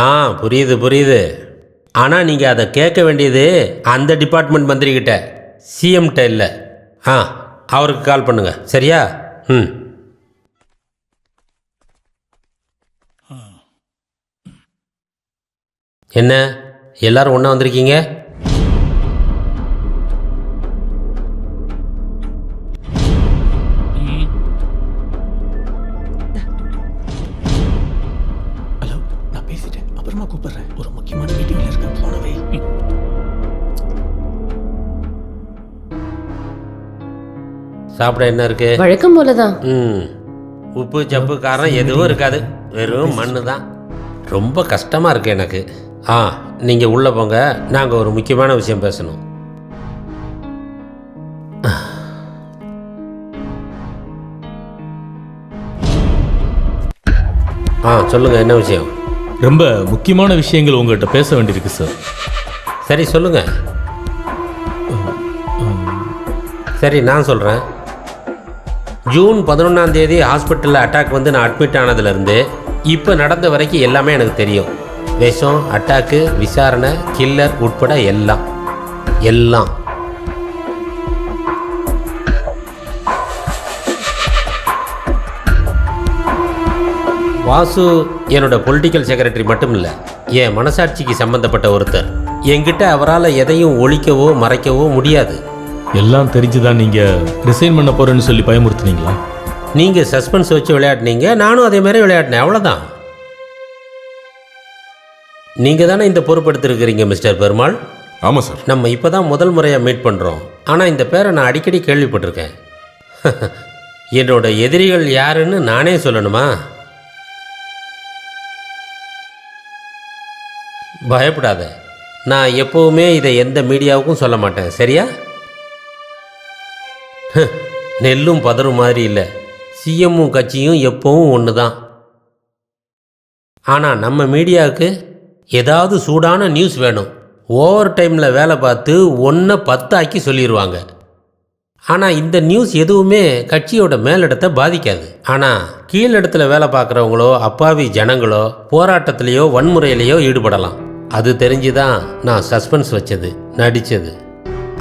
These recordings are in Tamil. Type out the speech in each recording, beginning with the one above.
ஆ, புரியுது புரியுது. ஆனால் நீங்கள் அதை கேட்க வேண்டியது அந்த டிபார்ட்மெண்ட் மந்திரிக்கிட்ட, சிஎம்கிட்ட இல்லை. ஆ, அவருக்கு கால் பண்ணுங்க, சரியா? ம். என்ன எல்லாரும் ஒன்றா வந்திருக்கீங்க? ஹலோ, நான் பேசிட்டேன், அப்புறமா கூப்பிடுறேன். ஒரு முக்கியமான மீட்டிங்ல இருக்கேன், போனவை. சாப்பிட என்ன இருக்கு? வழக்கம் போலதான். ம், உப்பு சப்பு காரம் எதுவும் இருக்காது, வெறும் மண்ணு தான். ரொம்ப கஷ்டமாக இருக்கு எனக்கு. ஆ, நீங்கள் உள்ளே போங்க, நாங்கள் ஒரு முக்கியமான விஷயம் பேசணும். ஆ, சொல்லுங்கள், என்ன விஷயம்? ரொம்ப முக்கியமான விஷயங்கள் உங்கள்கிட்ட பேச வேண்டியிருக்கு சார். சரி சொல்லுங்கள். சரி, நான் சொல்கிறேன். ஜூன் 11ஆம் தேதி ஹாஸ்பிட்டலில் அட்டாக் வந்து நான் அட்மிட் ஆனதுலேருந்து இப்போ நடந்த வரைக்கும் எல்லாமே எனக்கு தெரியும். விஷம், அட்டாக்கு, விசாரணை, கில்லர் உட்பட எல்லாம் எல்லாம். வாசு என்னோட பொலிட்டிக்கல் செக்ரட்டரி மட்டும் இல்லை, என் மனசாட்சிக்கு சம்பந்தப்பட்ட ஒருத்தர். என்கிட்ட அவரால் எதையும் ஒழிக்கவோ மறைக்கவோ முடியாது. எல்லாம் தெரிஞ்சுதான் நீங்கள் ரிசைன் பண்ண போகிறேன்னு சொல்லி பயமுறுத்துனீங்களா? நீங்கள் சஸ்பென்ஸ் வச்சு விளையாடினீங்க, நானும் அதே மாதிரி விளையாடினேன், அவ்வளோதான். நீங்கள் தானே இந்த பொறுப்பெடுத்திருக்கிறீங்க மிஸ்டர் பெருமாள். ஆமாம் சார். நம்ம இப்போ தான் முதல் முறையாக மீட் பண்ணுறோம். ஆனால் இந்த பேரை நான் அடிக்கடி கேள்விப்பட்டிருக்கேன். என்னோட எதிரிகள் யாருன்னு நானே சொல்லணுமா? பயப்படாத, நான் எப்போவுமே இதை எந்த மீடியாவுக்கும் சொல்ல மாட்டேன், சரியா? நெல்லும் பதறும் மாதிரி இல்லை, சிஎம்மும் கட்சியும் எப்பவும் ஒன்று தான். ஆனால் நம்ம மீடியாவுக்கு ஏதாவது சூடான நியூஸ் வேணும். ஓவர் டைமில் வேலை பார்த்து 1 10 ஆக்கி சொல்லிடுவாங்க. ஆனால் இந்த நியூஸ் எதுவுமே கட்சியோட மேலிடத்தை பாதிக்காது. ஆனால் கீழிடத்தில் வேலை பார்க்குறவங்களோ அப்பாவி ஜனங்களோ போராட்டத்திலேயோ வன்முறையிலையோ ஈடுபடலாம். அது தெரிஞ்சு தான் நான் சஸ்பென்ஸ் வச்சது, நடித்தது.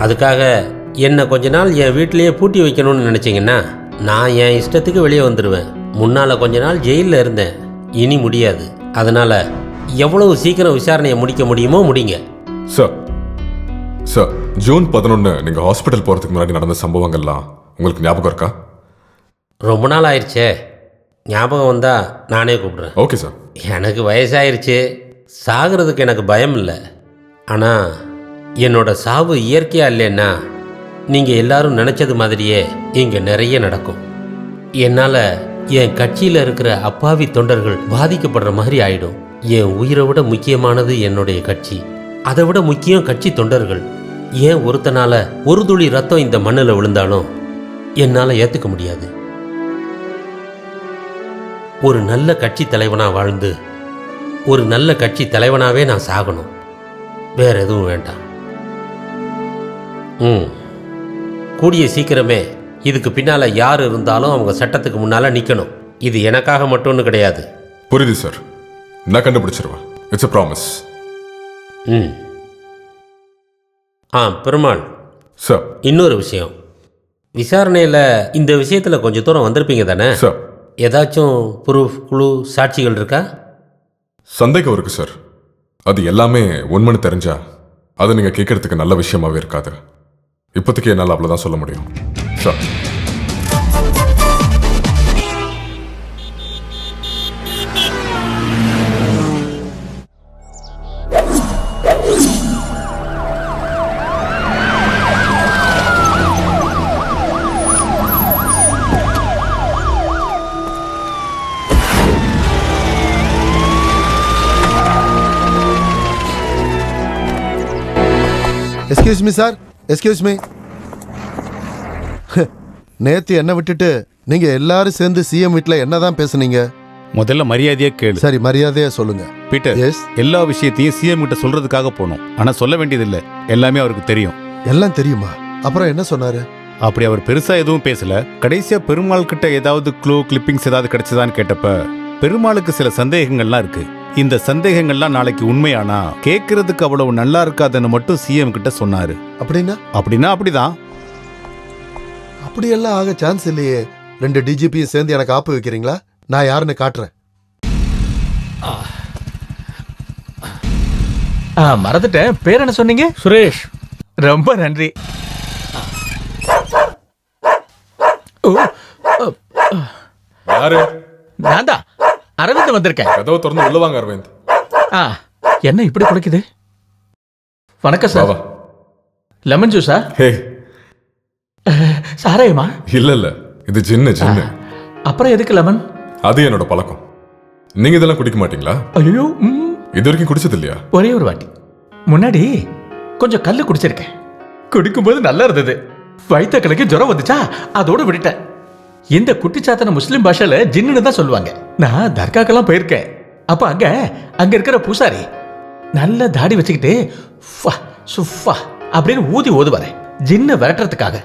அதுக்காக என்னை கொஞ்ச நாள் என் வீட்டிலையே பூட்டி வைக்கணும்னு நினச்சிங்கன்னா நான் என் இஷ்டத்துக்கு வெளியே வந்துடுவேன். முன்னால் கொஞ்ச நாள் ஜெயிலில் இருந்தேன், இனி முடியாது. அதனால் எவ்வளவு சீக்கிரம் விசாரணையை முடிக்க முடியுமோ முடிங்க. சார் சார், ஜூன் 11 நீங்கள் ஹாஸ்பிட்டல் போகிறதுக்கு முன்னாடி நடந்த சம்பவங்கள்லாம் உங்களுக்கு ஞாபகம் இருக்கா? ரொம்ப நாள் ஆயிடுச்சே, ஞாபகம் வந்தால் நானே கூப்பிட்றேன். Okay sir. எனக்கு வயசாயிருச்சு, சாகிறதுக்கு எனக்கு பயம் இல்லை. ஆனால் என்னோட சாவு இயற்கையாக இல்லைன்னா நீங்கள் எல்லாரும் நினச்சது மாதிரியே இங்கே நிறைய நடக்கும். என்னால் என் கட்சியில் இருக்கிற அப்பாவி தொண்டர்கள் பாதிக்கப்படுற மாதிரி ஆயிடும். என் உயிரை விட முக்கியமானது என்னுடைய கட்சி, அதை விட முக்கியம் கட்சி தொண்டர்கள். ஏன் ஒருத்தனால ஒரு துளி ரத்தம் இந்த மண்ணில் விழுந்தாலும் என்னால் ஏற்றுக்க முடியாது. ஒரு நல்ல கட்சி தலைவனாக வாழ்ந்து ஒரு நல்ல கட்சி தலைவனாகவே நான் சாகணும், வேற எதுவும் வேண்டாம். கூடிய சீக்கிரமே இதுக்கு பின்னால் யார் இருந்தாலும் அவங்க சட்டத்துக்கு முன்னால் நிற்கணும். இது எனக்காக மட்டும்னு கிடையாது. புரியுது சார், நான் கண்டுபிடிச்சிருவேன். It's a promise. Perumal sir. இன்னொரு விஷயம், விசாரணையில் இந்த விஷயத்தில் கொஞ்சம் தூரம் வந்திருப்பீங்க தானே? சார், ஏதாச்சும் ப்ரூஃப், குழு, சாட்சிகள் இருக்கா? சந்தேகம் இருக்கு சார். அது எல்லாமே உண்மைன்னு தெரிஞ்சா அது நீங்கள் கேட்கறதுக்கு நல்ல விஷயமாவே இருக்காது. இப்போதைக்கு என்னால் அவ்வளோதான் சொல்ல முடியும் sir. Excuse me sir, excuse me. நேத்து என்ன விட்டுட்டு நீங்க எல்லாரும் சேர்ந்து சிஎம் வீட்டில் என்னதான் பேசுனீங்க? முதல்ல மரியாதையா கேளு. சரி, மரியாதையா சொல்லுங்க. பீட்டர், எஸ், எல்லா விஷயத்தையும் சிஎம் கிட்ட சொல்றதுக்காக போனோம். ஆனா சொல்ல வேண்டியதில்லை, எல்லாமே அவருக்கு தெரியும். எல்லாம் தெரியுமா? அப்புறம் என்ன சொன்னாரு? அப்படி அவர் பெருசா எதுவும் பேசல. கடைசியா பெருமாள் கிட்ட ஏதாவது க்ளூ, கிளிப்பிங்ஸ் ஏதாவது கிடைச்சதான்னு கேட்டப்ப பெருமாளுக்கு சில சந்தேகங்கள்லாம் இருக்கு. இந்த சந்தேகங்கள்லாம் நாளைக்கு உண்மையானா கேட்கறதுக்கு அவ்வளவு நல்லா இருக்காதுன்னு மட்டும் சிஎம் கிட்ட சொன்னாரு. அப்படின்னா அப்படின்னா அப்படிதான். அப்படியெல்லாம் ஆக சான்ஸ் இல்லையே. 2 டிஜிபியும் சேர்ந்து எனக்கு ஆப்பு வைக்கிறீங்களா? நான் யாருன்னு காட்டுறேன். மறந்துட்டேன். பேர் என்ன சொன்னீங்க? சுரேஷ். ரொம்ப நன்றி. ஓ, யாரு? நான் தான் அரவிந்த் வந்திருக்கேன். கதவை திறந்து உள்ள வாங்க அரவிந்த். என்ன இப்படி குலைக்குது? வணக்கம் சார். வா. லெமன் ஜூஸா? ஹே, சாராயமா? இல்ல இது ஜின்னு. அப்புறம் எதுக்கு லெமன்? அது என்னோட பழக்கம். நீங்க இதெல்லாம் குடிக்க மாட்டீங்களா? ஐயோ, இது வரைக்கும் குடிச்சது இல்லையா? ஒரே ஒரு வாட்டி முன்னாடி கொஞ்சம் கல்லு குடிச்சிருக்கேன். குடிக்கும்போது நல்லா இருந்தது. வயிற்ற கலக்கி ஜுரம் வந்துச்சா, அதோட விட்டுட்டேன். இந்த குட்டிச்சாத்தன முஸ்லிம் பாஷையில ஜின்னு தான் சொல்லுவாங்க. நான் தர்காக்கெல்லாம் போயிருக்கேன். அப்ப அங்க இருக்கிற பூசாரி நல்ல தாடி வச்சுக்கிட்டு ஃபா சுஃபா அப்படின்னு ஊதி ஓதுவாரு, ஜின்ன விரட்டுறதுக்காக.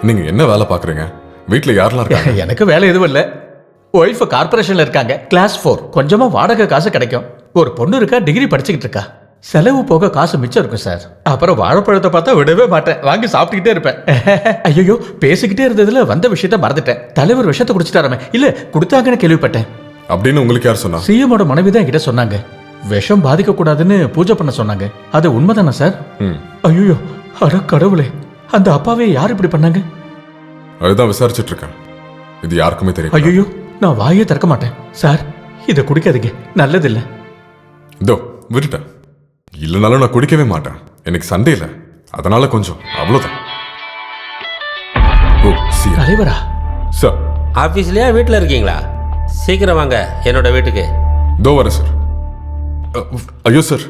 நீங்க என்ன வேலை பாக்குறீங்க? வீட்டுல யாரெல்லாம் இருக்காங்க? எனக்கு வேலை எதுவும் இல்லை. ஒய்ஃப் கார்பரேஷன்ல இருக்காங்க, கிளாஸ் 4. கொஞ்சமா வாடகை காசு கிடைக்கும். ஒரு பொண்ணு இருக்கா, டிகிரி படிச்சுக்கிட்டு இருக்கா. செலவு போக காசு மிச்சம் இருக்கும் சார். அப்புறம் வாழைப்பழத்தை பார்த்தா விடவே மாட்டேன், வாங்கி சாப்பிட்டுக்கிட்டே இருப்பேன். ஐயோ, பேசிக்கிட்டே இருந்ததுல வந்த விஷயத்த மறந்துட்டேன். தலைவர் விஷயத்தை குடிச்சிட்டாராமே. இல்ல குடுத்தாங்கன்னு கேள்விப்பட்டேன். அப்படின்னு உங்களுக்கு யார் சொன்னா? சிஎமோட மனைவி தான் என்கிட்ட சொன்னாங்க. விஷம் பாதிக்க கூடாதுன்னு பூஜை பண்ண சொன்னாங்க. அது உண்மைதானே சார்? ஐயோ, அட கடவுளே, அந்த அப்பாவே யார் இப்படி பண்ணாங்க? அதுதான் விசாரிச்சுட்டு இருக்கேன். இது யாருக்குமே தெரியும். ஐயோ, நான் வாயே திறக்க மாட்டேன் சார். இதை குடிக்காதீங்க, நல்லதில்ல. இதோ விட்டுட்டேன். இல்லைனாலும் நான் குடிக்கவே மாட்டேன். எனக்கு சண்டே இல்லை, அதனால கொஞ்சம் அவ்வளோதான். ஓ சி தலைவரா? சார். ஆஃபீஸ்லையா வீட்டில் இருக்கீங்களா? சீக்கிரம் வாங்க என்னோட வீட்டுக்கு. தோ வரேன் சார். ஐயோ சார்,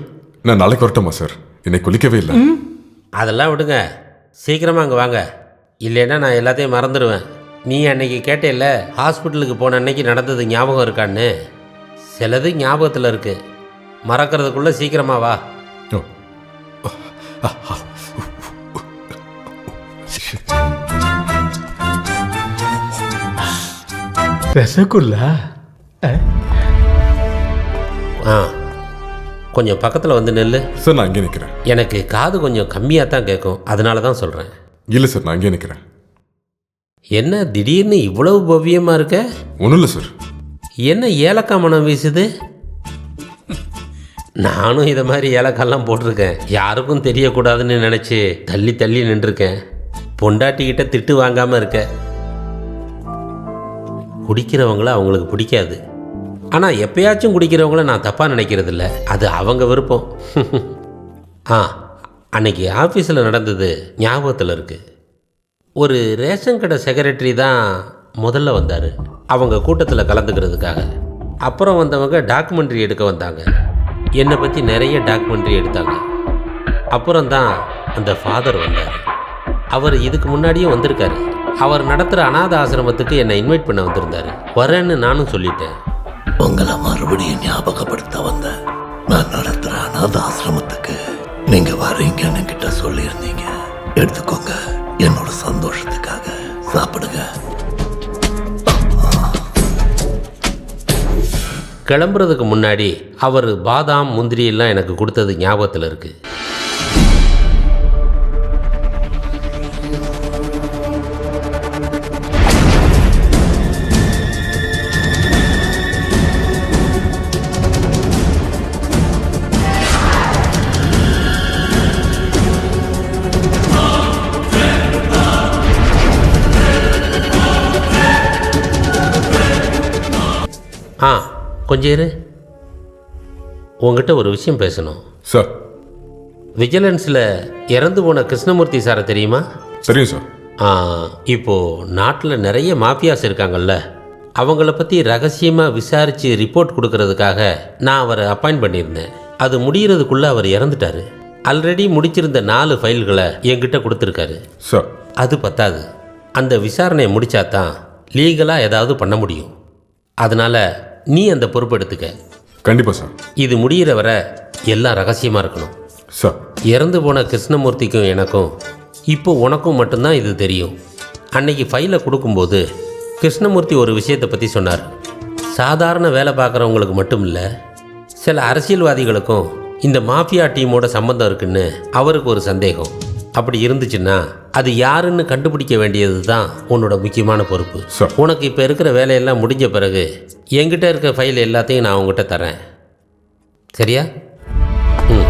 நான் நாளைக்கு வரட்டுமா சார்? இன்னைக்கு குளிக்கவே இல்லை. அதெல்லாம் விடுங்க, சீக்கிரமாக அங்கே வாங்க. இல்லைன்னா நான் எல்லாத்தையும் மறந்துடுவேன். நீ அன்னைக்கு கேட்டேல்ல, ஹாஸ்பிட்டலுக்கு போன அன்னைக்கு நடந்தது ஞாபகம் இருக்கான்னு. சிலது ஞாபகத்தில் இருக்கு, மறக்கிறதுக்குள்ள சீக்கிரமா வா. ரசகுல்லா? கொஞ்சம் பக்கத்தில் வந்து நெல்லு. சார் நான் அங்கே நிற்கிறேன். எனக்கு காது கொஞ்சம் கம்மியாக தான் கேட்கும், அதனால தான் சொல்கிறேன். இல்லை சார், நான் அங்கே நிற்கிறேன். என்ன திடீர்னு இவ்வளவு பவ்யமாக இருக்க? ஒன்றும் இல்லை சார். என்ன ஏலக்காய் மனம் வீசுது? நானும் இதை மாதிரி ஏலக்காயெல்லாம் போட்டிருக்கேன். யாருக்கும் தெரியக்கூடாதுன்னு நினச்சி தள்ளி தள்ளி நின்றுருக்கேன். பொண்டாட்டிக்கிட்ட திட்டு வாங்காமல் இருக்க. குடிக்கிறவங்கள அவங்களுக்கு பிடிக்காது, ஆனால் எப்பயாச்சும் குடிக்கிறவங்கள நான் தப்பாக நினைக்கிறதில்ல. அது அவங்க விருப்பம். அன்னைக்கு ஆஃபீஸில் நடந்தது ஞாபகத்தில் இருக்குது. ஒரு ரேஷன் கடை செக்ரட்டரி தான் முதல்ல வந்தார் அவங்க கூட்டத்தில் கலந்துக்கிறதுக்காக. அப்புறம் வந்தவங்க டாக்குமெண்ட்ரி எடுக்க வந்தாங்க. என்னை பற்றி நிறைய டாக்குமெண்ட்ரி எடுத்தாங்க. அப்புறம் தான் அந்த ஃபாதர் வந்தார். அவர் இதுக்கு முன்னாடியும் வந்திருக்காரு. அவர் நடத்துகிற அநாத ஆசிரமத்துக்கு என்னை இன்வைட் பண்ண வந்திருந்தார். வரேன்னு நானும் சொல்லிட்டேன். உங்களை மறுபடியும் ஞாபகப்படுத்த வந்த நான் நடத்துகிற அநாத ஆசிரமத்துக்கு நீங்கள் வரீங்கன்னு கிட்ட சொல்லியிருந்தீங்க. எடுத்துக்கோங்க, என்னோட சந்தோஷத்துக்காக சாப்பிடுங்க. கிளம்புறதுக்கு முன்னாடி அவர் பாதாம் முந்திரி எல்லாம் எனக்கு கொடுத்தது ஞாபகத்தில் இருக்குது. கொஞ்சம் இரு, உங்ககிட்ட ஒரு விஷயம் பேசணும். சார். விஜிலன்ஸில் இறந்து போன கிருஷ்ணமூர்த்தி சாரை தெரியுமா? தெரியும் சார். இப்போது நாட்டில் நிறைய மாஃபியாஸ் இருக்காங்கல்ல, அவங்கள பற்றி ரகசியமாக விசாரித்து ரிப்போர்ட் கொடுக்கறதுக்காக நான் அவரை அப்பாயிண்ட் பண்ணியிருந்தேன். அது முடிகிறதுக்குள்ளே அவர் இறந்துட்டார். ஆல்ரெடி முடிச்சிருந்த 4 ஃபைல்களை என்கிட்ட கொடுத்துருக்காரு சார். அது பத்தாது, அந்த விசாரணையை முடித்தா தான் லீகலாக ஏதாவது பண்ண முடியும். அதனால் நீ அந்த பொறுப்பு எடுத்துக்க. கண்டிப்பாக சார். இது முடிகிற வரை எல்லாம் ரகசியமாக இருக்கணும் சார். இறந்து போன கிருஷ்ணமூர்த்திக்கும் எனக்கும் இப்போ உனக்கும் மட்டும்தான் இது தெரியும். அன்னைக்கு ஃபைலை கொடுக்கும்போது கிருஷ்ணமூர்த்தி ஒரு விஷயத்தை பற்றி சொன்னார். சாதாரண வேலை பார்க்குறவங்களுக்கு மட்டும் இல்லை, சில அரசியல்வாதிகளுக்கும் இந்த மாஃபியா டீமோட சம்பந்தம் இருக்குன்னு அவருக்கு ஒரு சந்தேகம். அப்படி இருந்துச்சுன்னா அது யாருன்னு கண்டுபிடிக்க வேண்டியது தான் உன்னோட முக்கியமான பொறுப்பு. சார். உனக்கு இப்போ இருக்கிற வேலையெல்லாம் முடிஞ்ச பிறகு என்கிட்ட இருக்க ஃபைல் எல்லாத்தையும் நான் உங்ககிட்ட தரேன். சரியா? ம்.